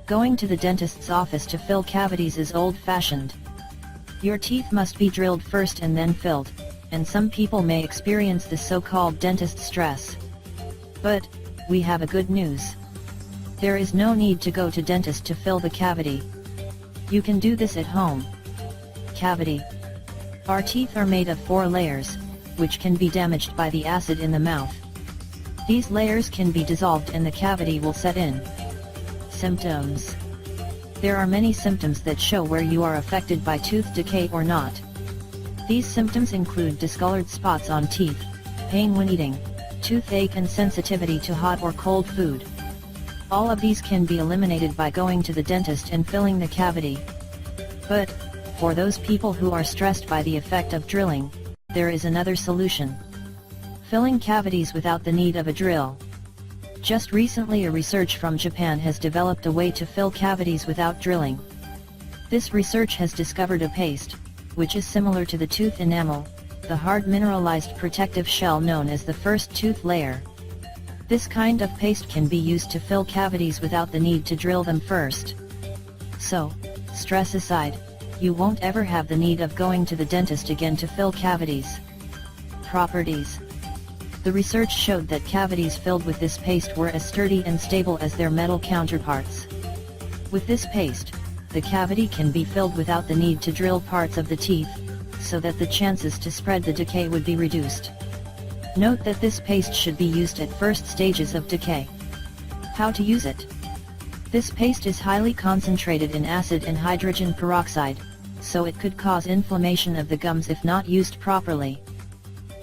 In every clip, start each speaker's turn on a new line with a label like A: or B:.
A: Going to the dentist's office to fill cavities is old-fashioned. Your teeth must be drilled first and then filled, and some people may experience the so-called dentist stress. But, we have a good news. There is no need to go to dentist to fill the cavity. You can do this at home. Cavity. Our teeth are made of 4 layers, which can be damaged by the acid in the mouth. These layers can be dissolved and the cavity will set in. Symptoms. There are many symptoms that show where you are affected by tooth decay or not. These symptoms include discolored spots on teeth, pain when eating, toothache and sensitivity to hot or cold food. All of these can be eliminated by going to the dentist and filling the cavity. But, for those people who are stressed by the effect of drilling, there is another solution. Filling cavities without the need of a drill. Just recently a research from Japan has developed a way to fill cavities without drilling. This research has discovered a paste, which is similar to the tooth enamel, the hard mineralized protective shell known as the first tooth layer. This kind of paste can be used to fill cavities without the need to drill them first. So, stress aside, you won't ever have the need of going to the dentist again to fill cavities. Properties. The research showed that cavities filled with this paste were as sturdy and stable as their metal counterparts. With this paste, the cavity can be filled without the need to drill parts of the teeth, so that the chances to spread the decay would be reduced. Note that this paste should be used at first stages of decay. How to use it? This paste is highly concentrated in acid and hydrogen peroxide, so it could cause inflammation of the gums if not used properly.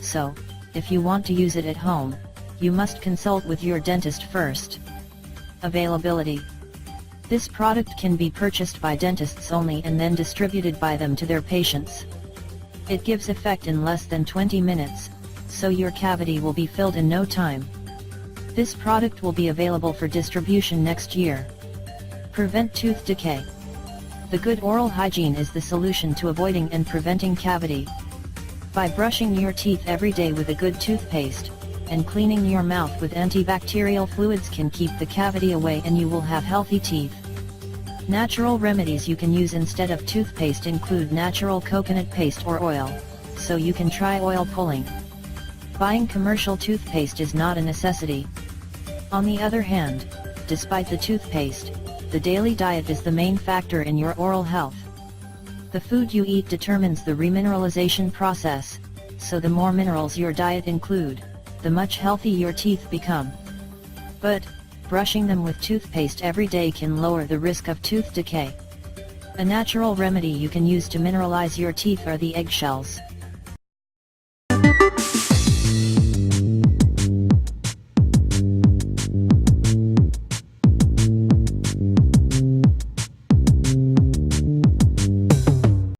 A: So, if you want to use it at home, you must consult with your dentist first. Availability. This product can be purchased by dentists only and then distributed by them to their patients. It gives effect in less than 20 minutes, so your cavity will be filled in no time. This product will be available for distribution next year. Prevent tooth decay. The good oral hygiene is the solution to avoiding and preventing cavity. By brushing your teeth every day with a good toothpaste, and cleaning your mouth with antibacterial fluids can keep the cavity away and you will have healthy teeth. Natural remedies you can use instead of toothpaste include natural coconut paste or oil, so you can try oil pulling. Buying commercial toothpaste is not a necessity. On the other hand, despite the toothpaste, the daily diet is the main factor in your oral health. The food you eat determines the remineralization process, so the more minerals your diet include, the much healthier your teeth become. But, brushing them with toothpaste every day can lower the risk of tooth decay. A natural remedy you can use to mineralize your teeth are the eggshells.